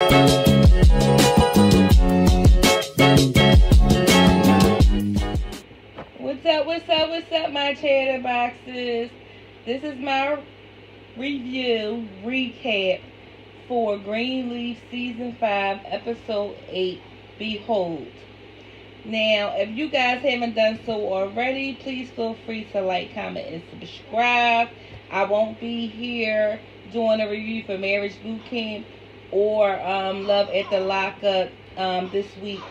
What's up, my chatter boxes? This is my review recap for Greenleaf Season 5, Episode 8, Behold. Now, if you guys haven't done so already, please feel free to like, comment, and subscribe. I won't be here doing a review for Marriage Boot Camp or Love at the Lockup this week,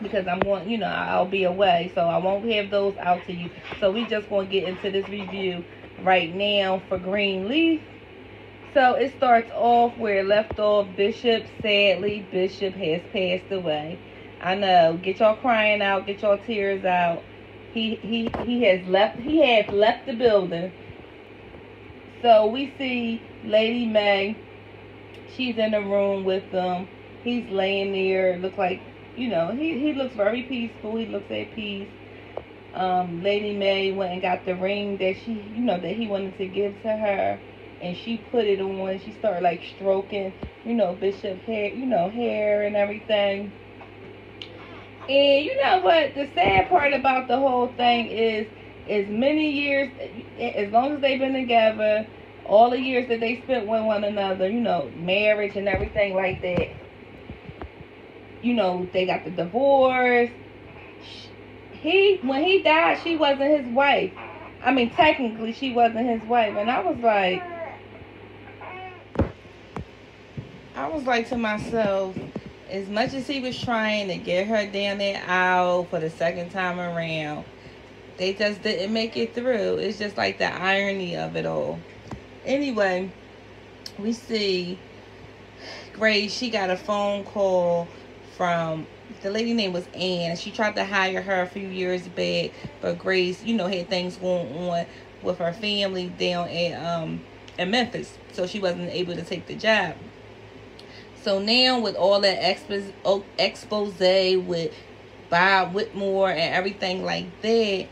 because I'm going, I'll be away, so I won't have those out to you. So we just going to get into this review right now for Greenleaf. So it starts off where it left off. Sadly, Bishop has passed away. I know, get y'all crying out, get y'all tears out. He had left the building. So we see Lady May. She's in the room with them. He's laying there. Looks like, he looks very peaceful. He looks at peace. Lady May went and got the ring that that he wanted to give to her, and she put it on. She started like stroking, Bishop's hair and everything. And you know what? The sad part about the whole thing is many years, as long as they've been together, all the years that they spent with one another, marriage and everything like that. They got the divorce. When he died, she wasn't his wife. I mean, technically, she wasn't his wife. And I was like to myself, as much as he was trying to get her down that aisle for the second time around, they just didn't make it through. It's just like the irony of it all. Anyway, we see Grace. She got a phone call from, the lady name was Ann. She tried to hire her a few years back, but Grace, had things going on with her family down in Memphis, so she wasn't able to take the job. So now with all that expose with Bob Whitmore and everything like that,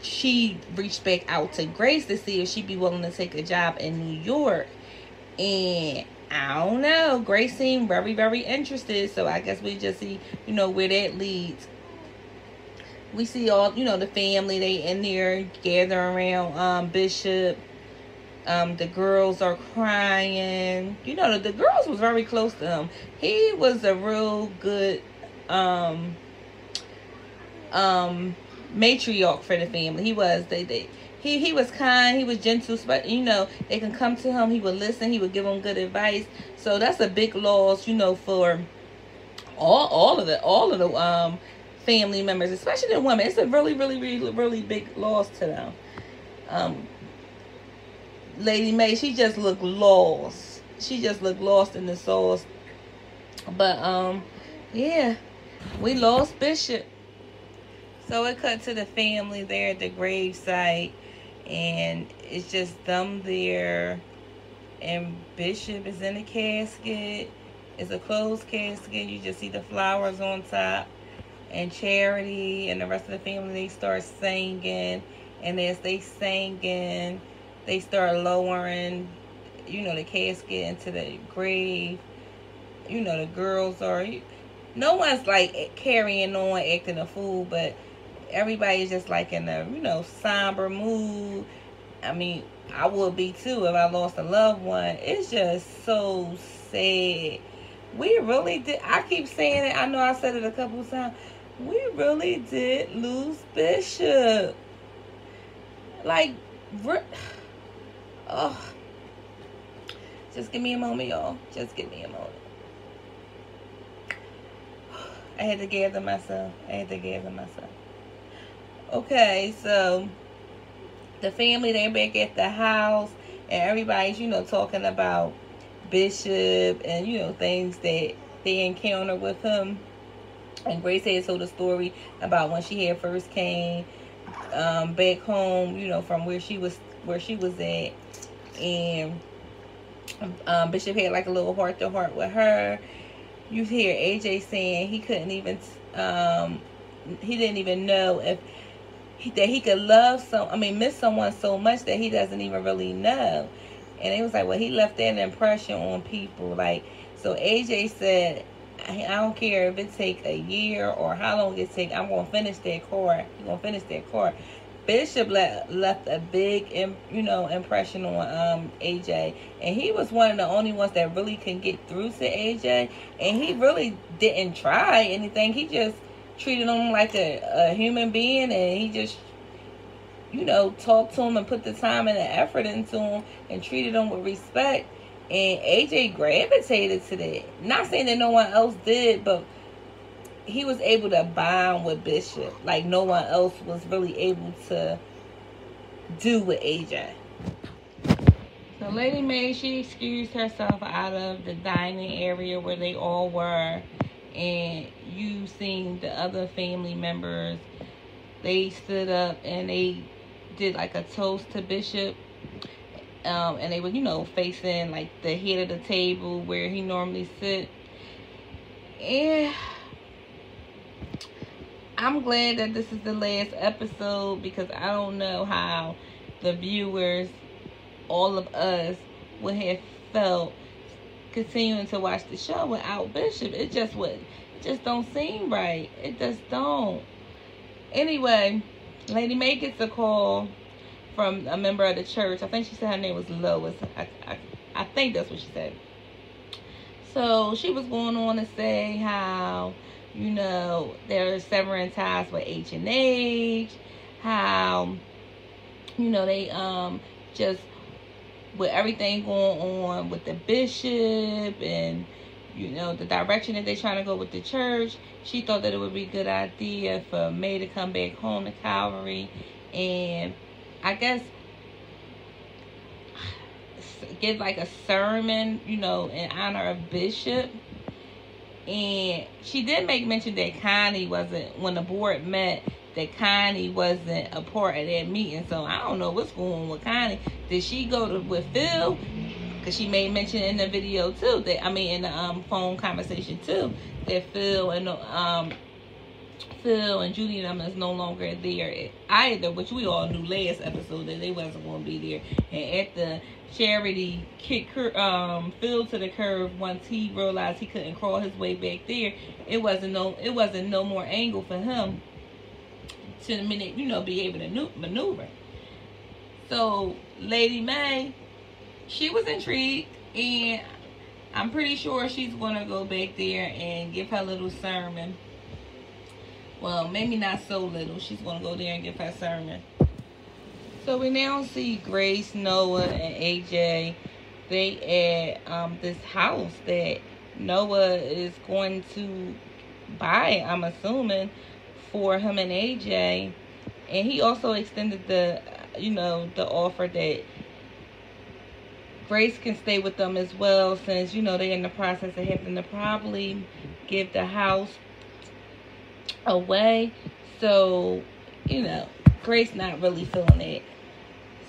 she reached back out to Grace to see if she'd be willing to take a job in New York. And I don't know, Grace seemed very, very interested. So I guess we just see, where that leads. We see all, the family, they in there gathering around Bishop. The girls are crying. The girls was very close to him. He was a real good matriarch for the family. He was. He was kind. He was gentle. But they can come to him. He would listen. He would give them good advice. So that's a big loss, for all of the family members, especially the women. It's a really, really, really, really big loss to them. Lady May, she just looked lost. She just looked lost in the sauce. But yeah, we lost Bishop. So it cut to the family there at the gravesite, and it's just them there, and Bishop is in a casket. It's a closed casket. You just see the flowers on top, and Charity and the rest of the family, they start singing, and as they singing, they start lowering, the casket into the grave. The girls are, no one's like carrying on, acting a fool, but everybody's just like in a, somber mood. I mean, I would be too if I lost a loved one. It's just so sad. We really did. I keep saying it. I know I said it a couple of times. We really did lose Bishop. Like, oh, just give me a moment, y'all. Just give me a moment. I had to gather myself. Okay, so the family, they're back at the house, and everybody's, talking about Bishop and, things that they encountered with him. And Grace had told a story about when she had first came back home, from where she was at. And Bishop had like a little heart-to-heart with her. You hear AJ saying he couldn't even, he didn't even know that he could miss someone so much that he doesn't even really know. And it was like, well, he left that impression on people. Like, So AJ said, I don't care if it take a year or how long it take, I'm going to finish that court. He's going to finish that court. Bishop left a big, impression on AJ, and he was one of the only ones that really can get through to AJ, and he really didn't try anything. He just treated him like a human being, and he just, talked to him and put the time and the effort into him and treated him with respect, and AJ gravitated to that. Not saying that no one else did, but he was able to bond with Bishop like no one else was really able to do with AJ. So Lady Mae, she excused herself out of the dining area where they all were, and you seen the other family members. They stood up and they did like a toast to Bishop, and they were facing like the head of the table where he normally sit. And I'm glad that this is the last episode, because I don't know how the viewers, all of us, would have felt continuing to watch the show without Bishop. It just don't seem right. It just don't. Anyway, Lady Mae gets a call from a member of the church. I think she said her name was Lois. I think that's what she said. So she was going on to say how, they're severing ties with H&H, how, they just, with everything going on with the bishop and, the direction that they're trying to go with the church, she thought that it would be a good idea for Mae to come back home to Calvary and, I guess, give like a sermon, in honor of Bishop. And she did make mention that Connie wasn't, when the board met, that Connie wasn't a part of that meeting. So I don't know what's going on with Connie. Did she go with Phil? Because she made mention in the video too, in the phone conversation too, that Phil and Judy and them is no longer there either, which we all knew last episode that they wasn't going to be there. And at the charity kicked Phil to the curb once he realized he couldn't crawl his way back there. It wasn't no more angle for him to be able to maneuver. So Lady Mae, she was intrigued, and I'm pretty sure she's gonna go back there and give her little sermon. Well, maybe not so little. She's gonna go there and give her sermon. So we now see Grace, Noah, and AJ. They at this house that Noah is going to buy, I'm assuming, for him and AJ. And he also extended the offer that Grace can stay with them as well, since, they're in the process of having to probably give the house away. So, Grace not really feeling it.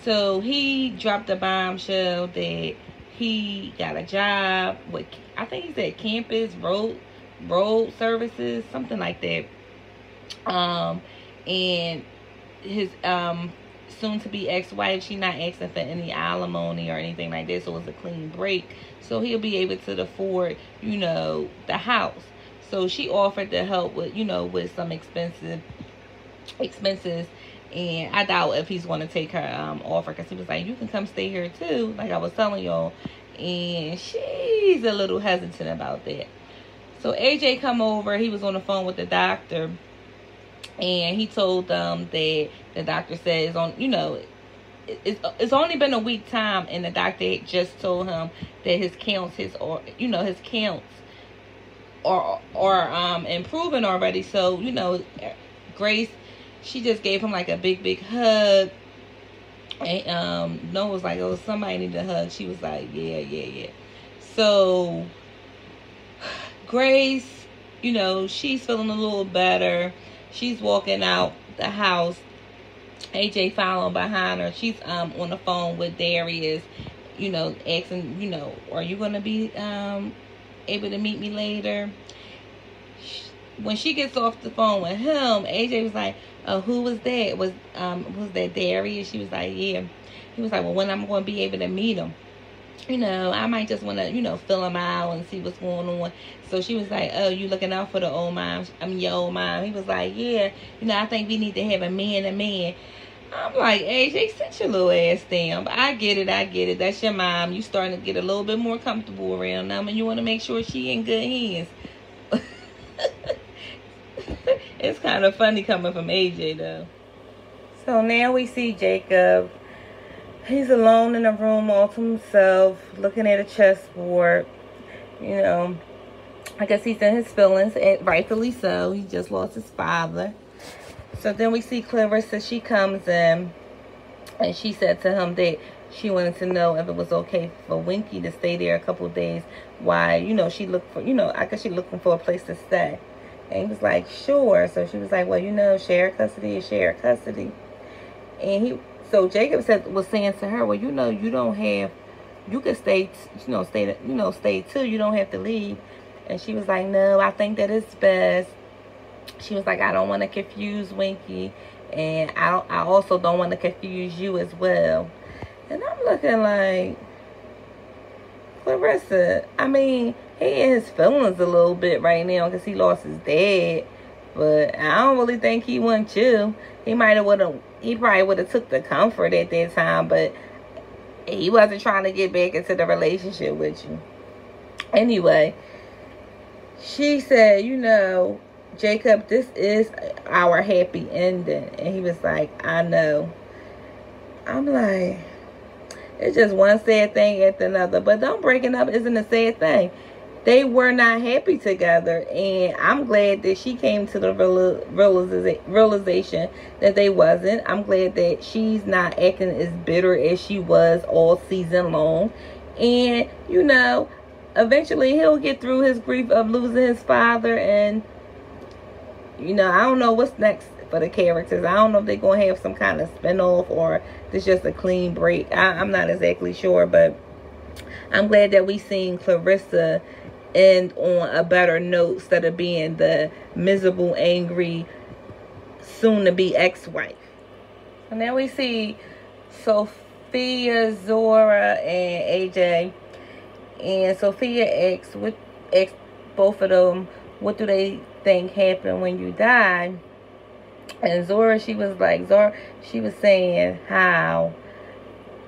So he dropped a bombshell that he got a job with, I think he said Campus Road Services, something like that. And his soon-to-be ex-wife, she not asking for any alimony or anything like that, so it's a clean break. So he'll be able to afford, the house. So she offered to help with, with some expenses. And I doubt if he's going to take her offer, because he was like, you can come stay here too, like I was telling y'all. And she's a little hesitant about that. So AJ come over. He was on the phone with the doctor, and he told them that the doctor says it's only been a week time, and the doctor had just told him that his counts are improving already. So Grace, she just gave him like a big hug, and Noah was like, oh, somebody need a hug. She was like, yeah. So Grace, she's feeling a little better. She's walking out the house. AJ following behind her. She's on the phone with Darius, asking, are you going to be able to meet me later? When she gets off the phone with him, AJ was like, oh, who was that? Was that Darius? She was like, yeah. He was like, well, when I'm going to be able to meet him? I might just want to, fill him out and see what's going on. So she was like, oh, you looking out for the old mom? Your old mom. He was like, yeah, I think we need to have a man and man. I'm like, AJ, sit your little ass down. But I get it. That's your mom. You starting to get a little bit more comfortable around them, and you want to make sure she in good hands. It's kind of funny coming from AJ, though. So now we see Jacob. He's alone in a room all to himself, looking at a chessboard. I guess he's in his feelings, and rightfully so. He just lost his father. So then we see Clarissa. She comes in, and she said to him that she wanted to know if it was okay for Winky to stay there a couple of days. Why, she looked for, I guess she looking for a place to stay. And he was like, sure. So she was like, well, shared custody is shared custody. And so Jacob was saying to her, well, you don't have, you could stay, stay too. You don't have to leave. And she was like, no, I think that it's best. She was like, I don't want to confuse Winky, and I also don't want to confuse you as well. And I'm looking like, Clarissa, I mean, he in his feelings a little bit right now because he lost his dad, but I don't really think he wants you. He probably would have took the comfort at that time, but he wasn't trying to get back into the relationship with you. Anyway, she said, Jacob, this is our happy ending. And he was like, I know. I'm like, it's just one sad thing after another. But them breaking up isn't a sad thing. They were not happy together. And I'm glad that she came to the realization that they wasn't. I'm glad that she's not acting as bitter as she was all season long. And, eventually he'll get through his grief of losing his father. And I don't know what's next for the characters. I don't know if they're going to have some kind of spinoff or it's just a clean break. I'm not exactly sure, but I'm glad that we seen Clarissa end on a better note instead of being the miserable, angry, soon-to-be ex-wife. So now we see Sophia, Zora, and AJ. And Sophia asks both of them, what do they think happened when you died? And Zora, she was saying how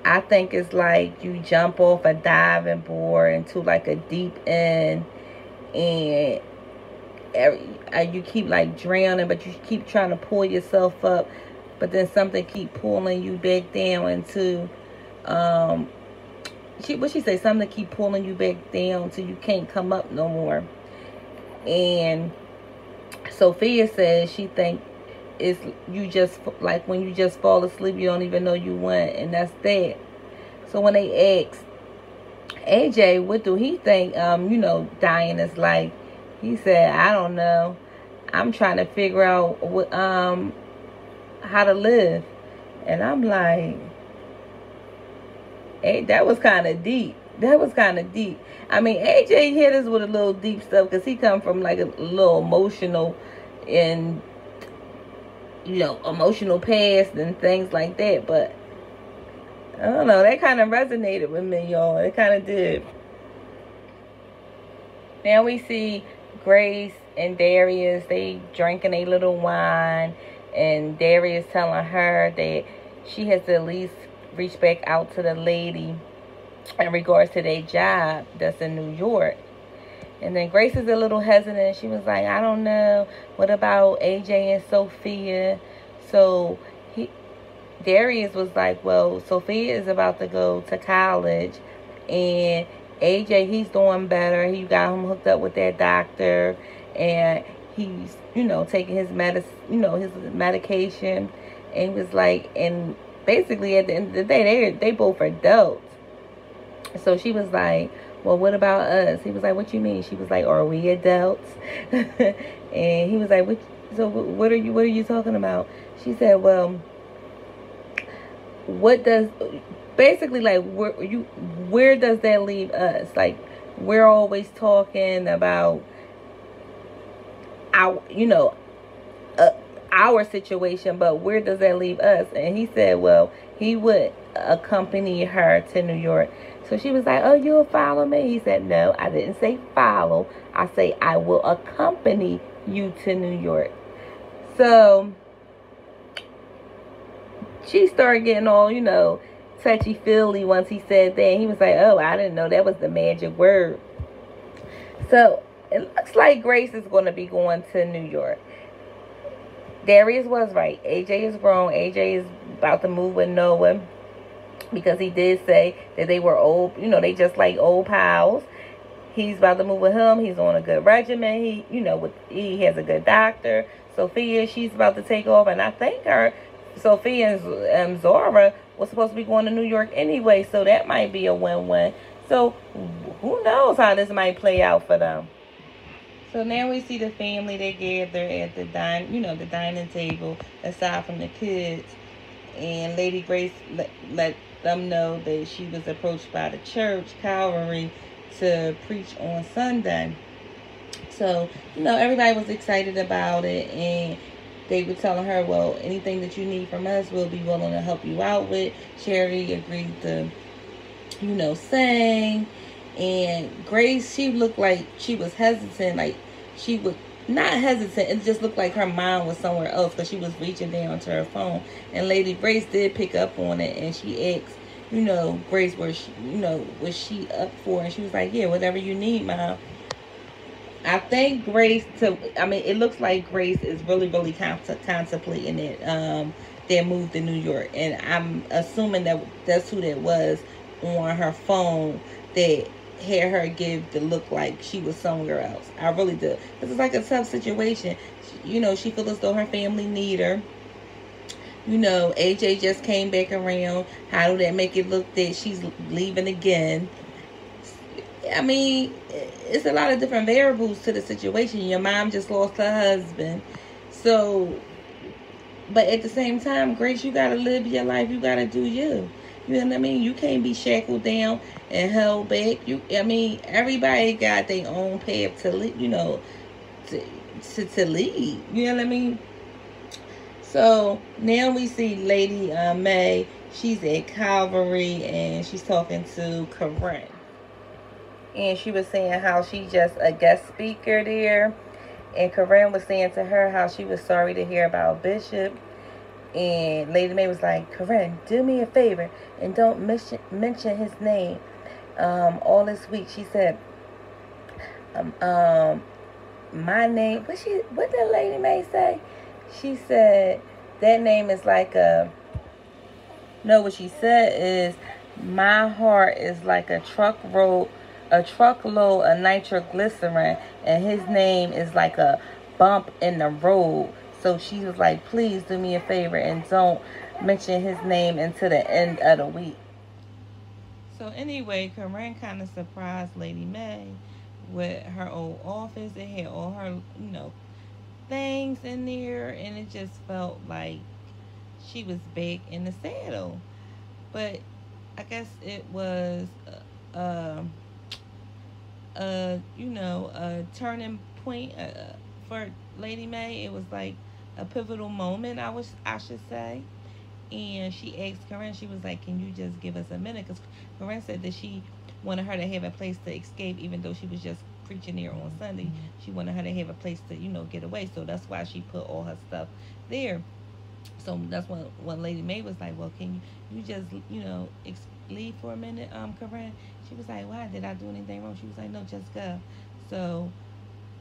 I think it's like you jump off a diving board into like a deep end, and you keep like drowning, but you keep trying to pull yourself up, but then something keep pulling you back down into she say something keep pulling you back down till you can't come up no more. And Sophia says she think it's you just like when you just fall asleep, you don't even know you went, and that's that. So when they asked AJ what do he think dying is like, he said, I don't know, I'm trying to figure out what how to live. And I'm like, hey, that was kind of deep. I mean, AJ hit us with a little deep stuff because he come from like a little emotional and emotional past and things like that. But I don't know, that kind of resonated with me, y'all. It kind of did. Now we see Grace and Darius. They drinking a little wine, and Darius telling her that she has to at least reach back out to the lady in regards to their job that's in New York. And then Grace is a little hesitant. She was like, I don't know. What about AJ and Sophia? So Darius was like, well, Sophia is about to go to college, and AJ, he's doing better. He got him hooked up with that doctor, and he's, taking his his medication. And he was like, and basically at the end of the day, they both are adults. So she was like, well, what about us? He was like, what you mean? She was like, are we adults? And he was like, what are you talking about? She said, well, what does, basically, like, where does that leave us? Like, we're always talking about our situation, but where does that leave us? And he said, well, he would accompany her to New York. So she was like, oh, you'll follow me? He said, no, I didn't say follow. I say I will accompany you to New York. So she started getting all, touchy-feely once he said that. And he was like, oh, I didn't know that was the magic word. So it looks like Grace is going to be going to New York. Darius was right. AJ is grown. AJ is about to move with Noah, because he did say that they were old, they just like old pals. He's about to move with him. He's on a good regimen. He has a good doctor. Sophia, she's about to take off, and I think Sophia and Zora was supposed to be going to New York anyway, so that might be a win-win. So who knows how this might play out for them. So now we see the family. They gather at the dining table, aside from the kids. And Lady Grace let them know that she was approached by the church, Calvary, to preach on Sunday. So, everybody was excited about it. And they were telling her, well, anything that you need from us, we'll be willing to help you out with. Charity agreed to, sing. And Grace, she looked like she was hesitant, like she was not hesitant. It just looked like her mind was somewhere else, because she was reaching down to her phone. And Lady Grace did pick up on it, and she asked, Grace, was she up for? And she was like, yeah, whatever you need, Mom. I think it looks like Grace is really, really contemplating it, their move to New York. And I'm assuming that's who that was on her phone that had her give the look like she was somewhere else. I really do. This is like a tough situation. She feels as though her family need her. AJ just came back around. How do that make it look that she's leaving again? I mean, it's a lot of different variables to the situation. Your mom just lost her husband. So, but at the same time, Grace, you got to live your life. You got to do you. You know what I mean? You can't be shackled down and held back. Everybody got their own path to lead, to lead. You know what I mean? So now we see Lady May. She's at Calvary, and she's talking to Corinne. And she was saying how she's just a guest speaker there. And Corinne was saying to her how she was sorry to hear about Bishop. And Lady May was like, Corinne, do me a favor and don't mention his name all this week. She said, my name, what did Lady May say? She said, that name is like what she said is, my heart is like a truckload of nitroglycerin, and his name is like a bump in the road. So she was like, please do me a favor and don't mention his name until the end of the week. So anyway, Corinne kind of surprised Lady May with her old office. It had all her, things in there, and it just felt like she was back in the saddle. But I guess it was a turning point for Lady May. It was like a pivotal moment, I should say. And she asked Corinne, she was like, can you just give us a minute? Because Corinne said that she wanted her to have a place to escape, even though she was just preaching there on Sunday. She wanted her to have a place to, get away. So that's why she put all her stuff there. So that's when Lady May was like, well, can you just, leave for a minute, Corinne? She was like, why? Did I do anything wrong? She was like, no, just go. So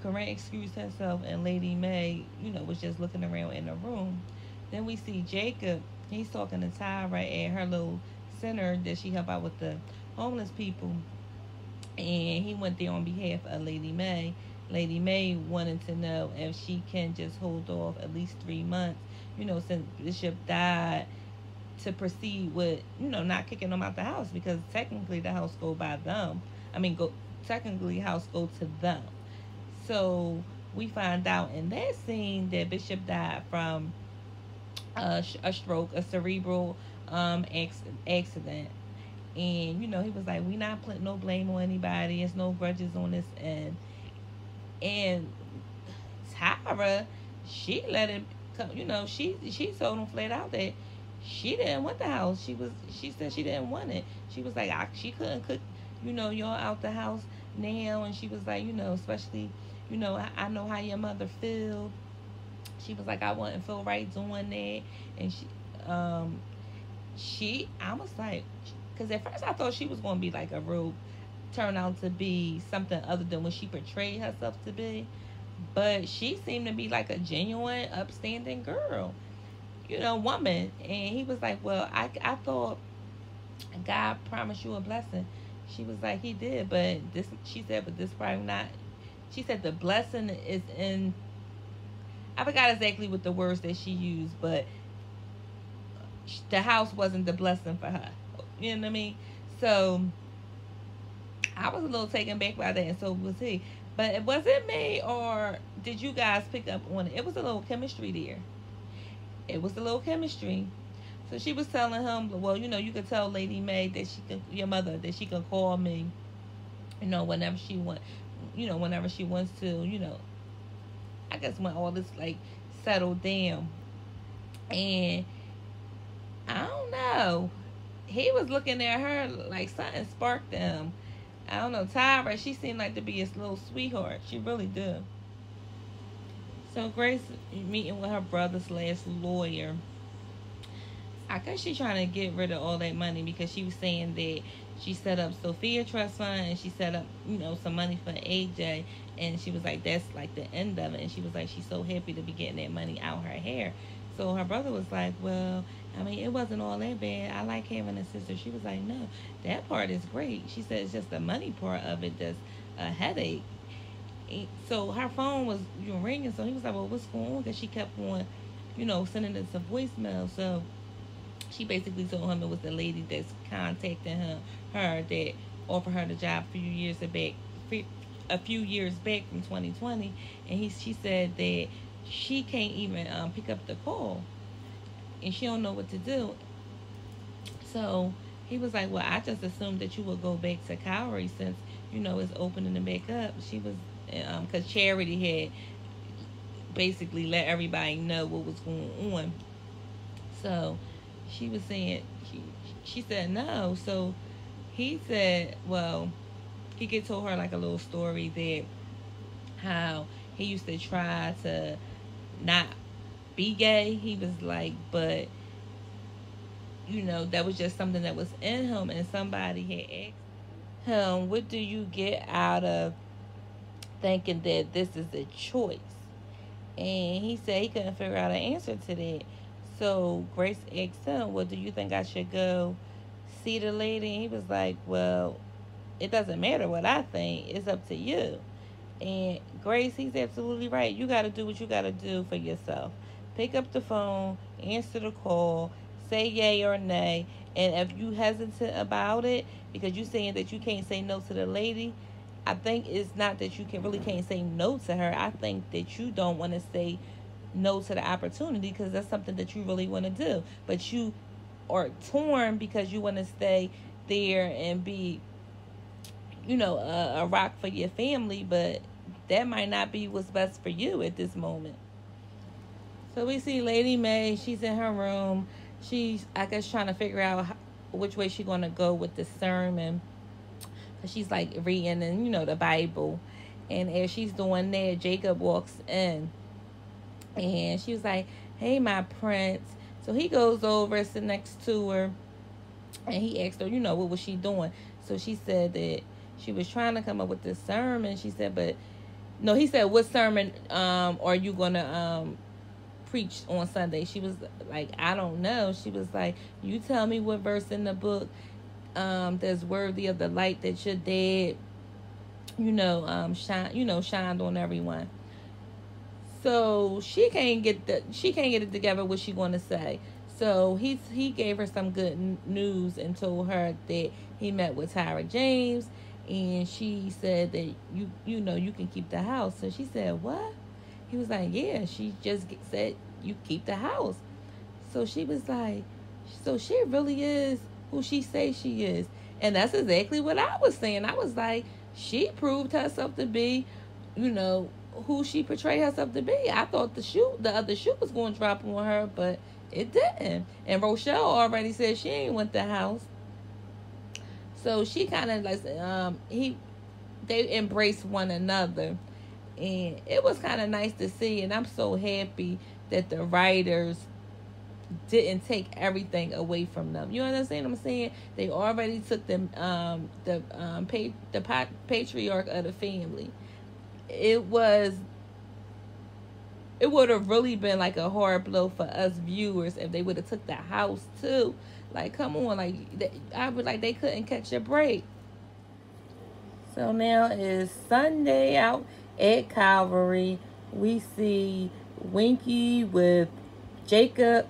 Corinne excused herself, and Lady May, was just looking around in the room. Then we see Jacob. He's talking to Tyra at her little center that she helped out with the homeless people. And he went there on behalf of Lady May. Lady May wanted to know if she can just hold off at least 3 months, since Bishop died, to proceed with, not kicking them out the house, because technically the house go by them. Technically house go to them. So we find out in that scene that Bishop died from a stroke, a cerebral accident. And, he was like, we not putting no blame on anybody. There's no grudges on this end. And Tyra, she let him come, she told him flat out that she didn't want the house. She said she didn't want it. She was like, she couldn't cook, y'all out the house now. And she was like, especially, I know how your mother feel. She was like, I wouldn't feel right doing that. And I was like, because at first I thought she was going to be like a real, turn out to be something other than what she portrayed herself to be. But she seemed to be like a genuine, upstanding girl, woman. And he was like, well, I thought God promised you a blessing. She was like, he did, but she said, but this probably not. She said the blessing is in, I forgot exactly what the words that she used, but the house wasn't the blessing for her. You know what I mean? So I was a little taken back by that, and so was he. But was it me, or did you guys pick up on it? It was a little chemistry there. It was a little chemistry. So she was telling him, well, you could tell Lady May that your mother, that she can call me, whenever she whenever she wants to, I guess when all this like settled down. And I don't know. He was looking at her like something sparked him. I don't know. Tyra, she seemed like to be his little sweetheart. She really did. So Grace meeting with her brother's last lawyer. I guess she's trying to get rid of all that money because she was saying that she set up Sophia Trust Fund and she set up, some money for AJ. And she was like, that's like the end of it. And she was like, she's so happy to be getting that money out her hair. So her brother was like, well, I mean, it wasn't all that bad. I like having a sister. She was like, no, that part is great. She said it's just the money part of it that's a headache. So her phone was ringing. So he was like, well, what's going on? Because she kept on, sending us a voicemail. So she basically told him it was the lady that's contacting her that offered her the job a few years back from 2020. And she said that she can't even pick up the call. And she don't know what to do. So he was like, well, I just assumed that you would go back to Cowrie since, it's opening it back up. She was, because Charity had basically let everybody know what was going on. So she was saying, she said no. So he said, well, he could told her like a little story that how he used to try to not be gay. He was like, but that was just something that was in him, and somebody had asked him, what do you get out of thinking that this is a choice? And he said he couldn't figure out an answer to that. So Grace asked him, well, do you think I should go see the lady? And he was like, well, it doesn't matter what I think. It's up to you. And Grace, he's absolutely right. You got to do what you got to do for yourself. Pick up the phone, answer the call, say yay or nay. And if you hesitant about it, because you saying that you can't say no to the lady, I think it's not that you can't say no to her. I think that you don't want to say no to the opportunity because that's something that you really want to do. But you are torn because you want to stay there and be, a rock for your family, but that might not be what's best for you at this moment. So we see Lady May. She's in her room. She's, I guess, trying to figure out which way she's going to go with the sermon. She's like reading and the Bible. And as she's doing that, Jacob walks in. And she was like, hey, my prince. So he goes over, sits next to her. And he asked her, what was she doing? So she said that she was trying to come up with this sermon. She said, but no, he said, what sermon are you going to preach on Sunday? She was like, I don't know. She was like, you tell me what verse in the book that's worthy of the light that your dad, shined on everyone. So she can't get it together what she want to say. So he gave her some good news and told her that he met with Tyra James, and she said that you can keep the house. So she said, what? He was like, yeah. She just said you keep the house. So she was like, so she really is who she says she is. And that's exactly what I was saying. I was like, she proved herself to be, who she portrayed herself to be. I thought the other shoe was going to drop on her, but It didn't. And Rochelle already said she ain't went the house. So she kind of like they embraced one another, and it was kind of nice to see. And I'm so happy that the writers didn't take everything away from them. You understand what I'm saying? They already took the patriarch of the family. It would have really been like a hard blow for us viewers if they would have took the house too. Like, come on, like I would like they couldn't catch a break. So now is Sunday out at Calvary. We see Winky with Jacob,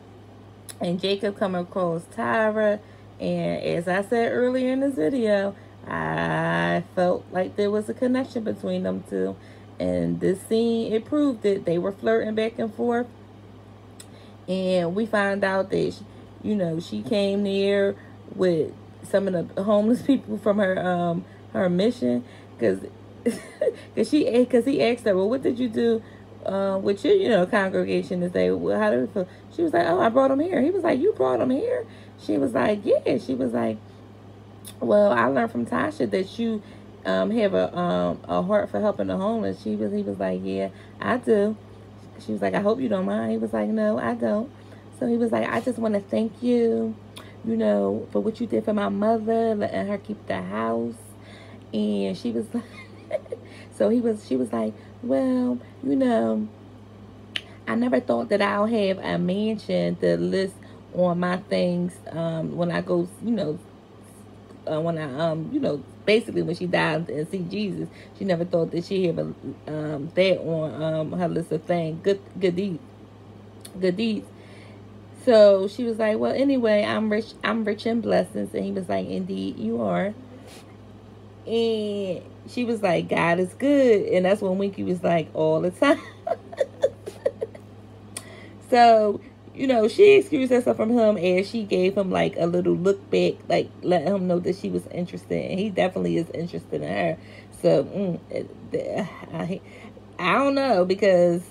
and Jacob come across Tyra. And as I said earlier in this video, I felt like there was a connection between them two. And this scene, it proved it. They were flirting back and forth. And we found out that, she came there with some of the homeless people from her mission. Because he asked her, well, what did you do with your, congregation today? Well, how did it feel? She was like, oh, I brought him here. He was like, you brought him here? She was like, yeah. She was like, well, I learned from Tasha that you have a heart for helping the homeless. He was like, yeah, I do. She was like, I hope you don't mind. He was like, no, I don't. So he was like, I just want to thank you, for what you did for my mother, letting her keep the house. And she was like, she was like, well, I never thought that I'll have a mansion to list on my things when I go, when I, basically when she died and see Jesus. She never thought that she had that on her list of things, good deeds. So she was like, well, anyway, I'm rich in blessings. And he was like, indeed you are. And she was like, God is good. And that's when Winky was like, all the time. So, she excused herself from him as she gave him like a little look back, like letting him know that she was interested. And he definitely is interested in her. So, I don't know, because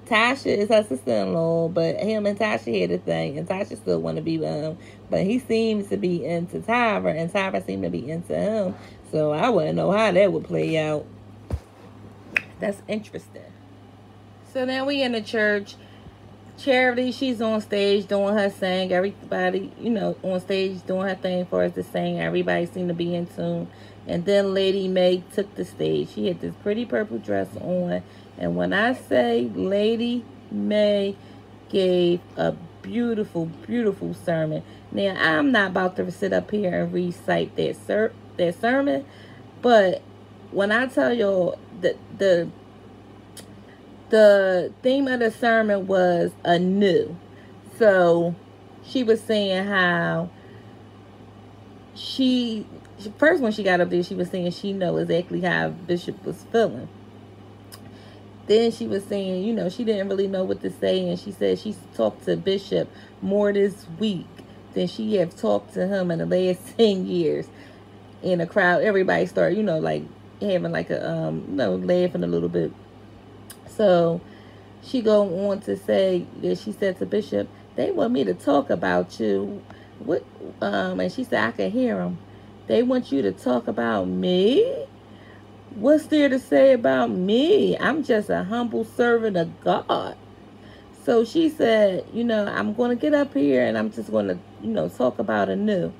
Tasha is her sister-in-law, but him and Tasha had a thing, and Tasha still want to be with him, but he seems to be into Tyra, and Tyra seemed to be into him. So I wouldn't know how that would play out. That's interesting. So now we in the church. Charity, she's on stage doing her thing. Everybody, on stage doing her thing for us to sing. Everybody seemed to be in tune. And then Lady May took the stage. She had this pretty purple dress on. And when I say Lady May gave a beautiful, beautiful sermon. Now, I'm not about to sit up here and recite that sermon. But when I tell y'all the theme of the sermon was anew. So she was saying how first when she got up there, she was saying she know exactly how Bishop was feeling. Then she was saying, she didn't really know what to say. And she said she talked to Bishop more this week than she have talked to him in the last 10 years. In the crowd, everybody started, like having like a, laughing a little bit. So she go on to say that she said to Bishop, they want me to talk about you. What? And she said, I can hear them. They want you to talk about me? What's there to say about me? I'm just a humble servant of God. So she said, I'm going to get up here and I'm just going to, talk about anew.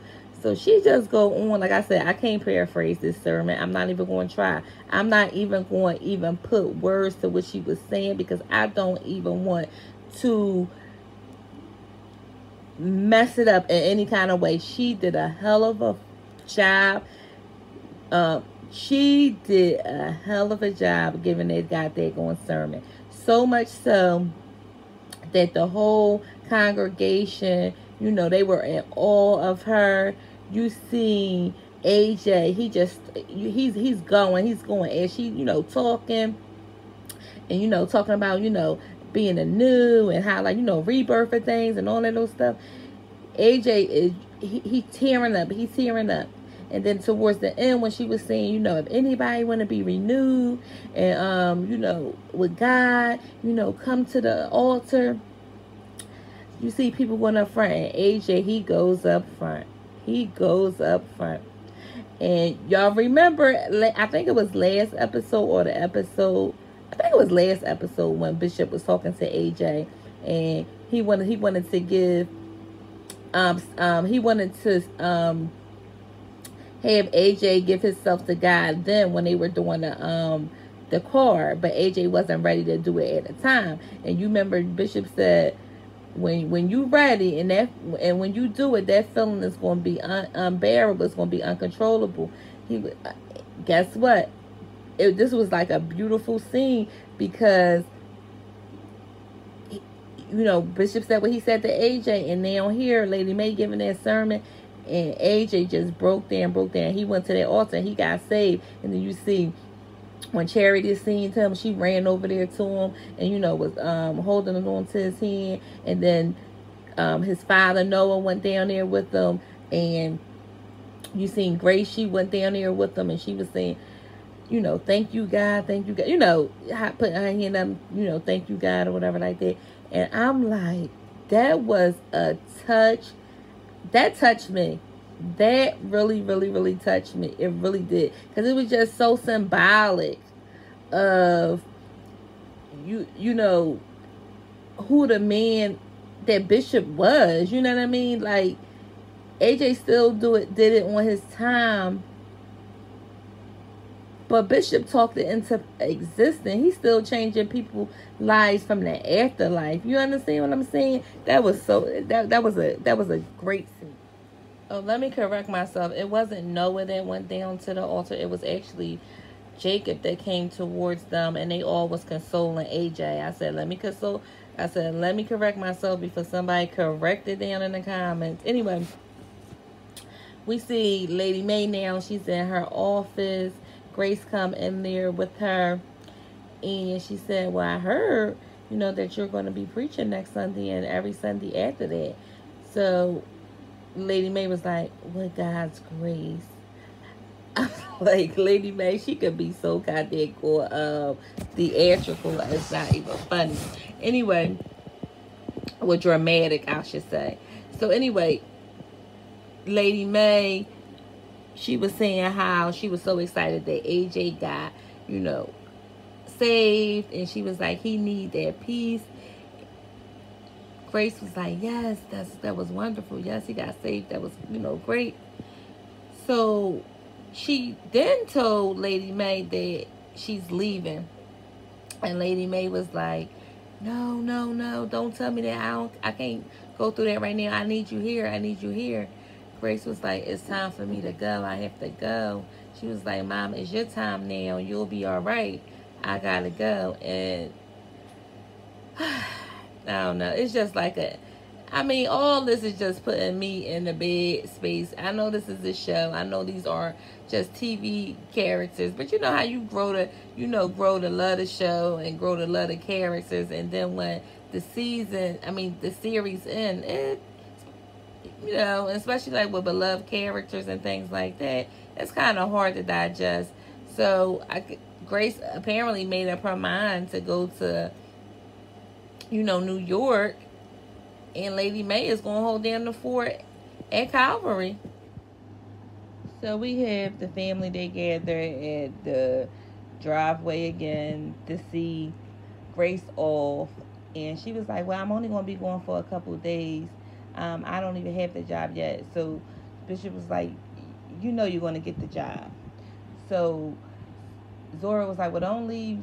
So she just go on, like I said, I can't paraphrase this sermon. I'm not even going to try. I'm not even going to even put words to what she was saying, because I don't even want to mess it up in any kind of way. She did a hell of a job. She did a hell of a job giving that goddamn sermon. So much so that the whole congregation, they were in awe of her. You see AJ, he's going as she, talking and, talking about, being anew and how, like, rebirth of things and all that little stuff. AJ is, he's tearing up. And then towards the end, when she was saying, if anybody want to be renewed and, with God, come to the altar. You see people going up front, and AJ, he goes up front. He goes up front. And y'all remember, I think it was last episode or the episode, I think it was last episode when Bishop was talking to AJ, and he wanted to give, he wanted to have AJ give himself to God then when they were doing the car, but AJ wasn't ready to do it at the time. And you remember Bishop said, when you ready and when you do it, that feeling is going to be unbearable. It's going to be uncontrollable. Guess what? This was like a beautiful scene because Bishop said what he said to AJ, and now here Lady Mae giving that sermon, and AJ just broke down. He went to that altar and he got saved. And then you see when Charity seen him, she ran over there to him and, was holding on to his hand. And then his father, Noah, went down there with them. And you seen Grace, she went down there with them. And she was saying, thank you, God, thank you, God. Putting her hand up, thank you, God, or whatever like that. And I'm like, that was a touch. That touched me. That really, really, really touched me. It really did. Because it was just so symbolic of, who the man that Bishop was. You know what I mean? Like, AJ still did it on his time. But Bishop talked it into existence. He's still changing people's lives from the afterlife. You understand what I'm saying? That was a great scene. Oh, let me correct myself. It wasn't Noah that went down to the altar. It was actually Jacob that came towards them, and they all was consoling AJ. I said, let me correct myself before somebody corrected down in the comments. Anyway, we see Lady Mae now. She's in her office. Grace come in there with her, and she said, well, I heard, that you're going to be preaching next Sunday and every Sunday after that. So Lady Mae was like, with God's grace. I was like, Lady Mae, she could be so goddamn cool, theatrical. It's not even funny. Anyway, or dramatic, I should say. So anyway, Lady Mae, she was saying how she was so excited that AJ got, saved. And she was like, he need that peace. Grace was like, yes, that was wonderful. Yes, he got saved. That was, great. So she then told Lady Mae that she's leaving. And Lady Mae was like, no, don't tell me that. I can't go through that right now. I need you here. Grace was like, it's time for me to go. I have to go. She was like, Mom, it's your time now. You'll be all right. I gotta go. And I don't know. It's just like all this is just putting me in the bed space. I know this is a show. I know these are just TV characters. But you know how you grow to love the show and grow to love the characters. And then when the series ends, especially like with beloved characters and things like that, it's kind of hard to digest. So Grace apparently made up her mind to go to, New York, and Lady Mae is going to hold down the fort at Calvary. So we have the family, they gather at the driveway again to see Grace off, and she was like, well, I'm only going to be going for a couple of days. I don't even have the job yet. So Bishop was like, you're going to get the job. So Zora was like, well, don't leave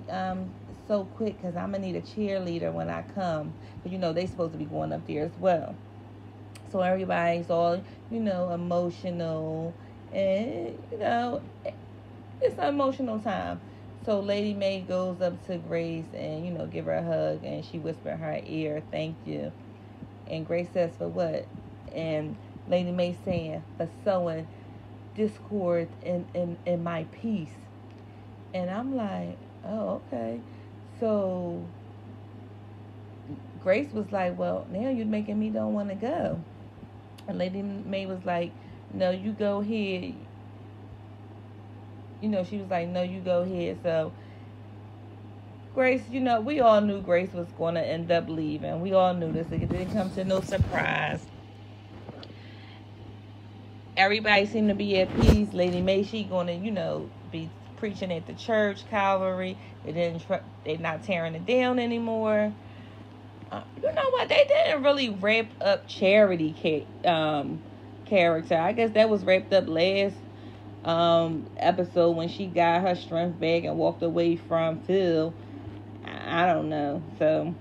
so quick, because I'm going to need a cheerleader when I come. But, they supposed to be going up there as well. So everybody's all, emotional. And, it's an emotional time. So Lady Mae goes up to Grace and, give her a hug. And she whispered in her ear, thank you. And Grace says, for what? And Lady Mae saying, for sowing discord in my peace. And I'm like, oh, okay. So Grace was like, well, now you're making me don't want to go. And Lady Mae was like, no, you go ahead. She was like, no, you go ahead. So Grace, you know, we all knew Grace was going to end up leaving. We all knew this. It didn't come to no surprise. Everybody seemed to be at peace. Lady May, she going to, you know, be preaching at the church, Calvary. They're not tearing it down anymore. You know what? They didn't really wrap up Charity character. I guess that was wrapped up last episode when she got her strength back and walked away from Phil. I don't know. So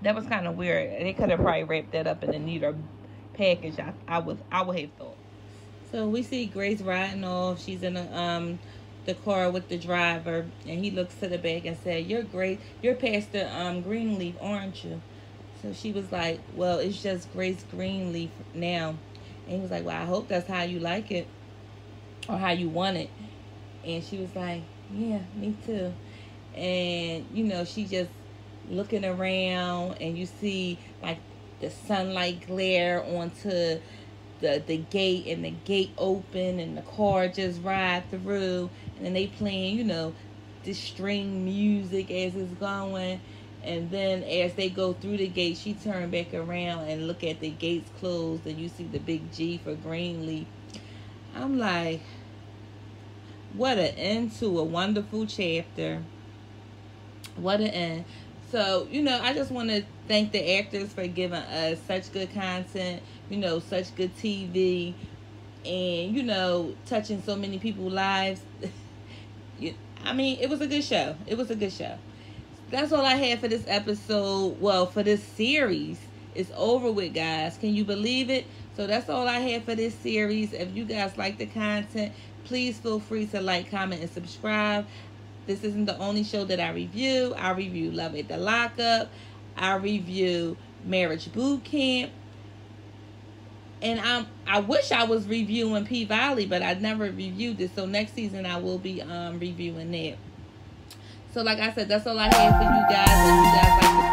that was kind of weird. They could have probably wrapped that up in a neater package. I would have thought. So we see Grace riding off. She's in the car with the driver, and he looks to the back and said, "You're great. You're Pastor Greenleaf, aren't you?" So she was like, "Well, it's just Grace Greenleaf now." And he was like, "Well, I hope that's how you like it, or how you want it." And she was like, "Yeah, me too." And you know, she just looking around, and you see like the sunlight glare onto the gate, and the gate open, and the car just ride through, and then they playing, you know, this string music as it's going. And then as they go through the gate, she turned back around and look at the gates closed, and you see the big G for Greenleaf. I'm like, what an end to a wonderful chapter. What an end. So, you know, I just want to thank the actors for giving us such good content, you know, such good TV, and, you know, touching so many people's lives. I mean, it was a good show. It was a good show. That's all I had for this episode. Well, for this series. It's over with, guys. Can you believe it? So that's all I had for this series. If you guys like the content, please feel free to like, comment, and subscribe. This isn't the only show that I review. I review Love at the Lockup. I review Marriage Boot Camp. And I wish I was reviewing P-Valley, but I never reviewed it. So next season I will be reviewing that. So like I said, that's all I have for you guys. If you guys like the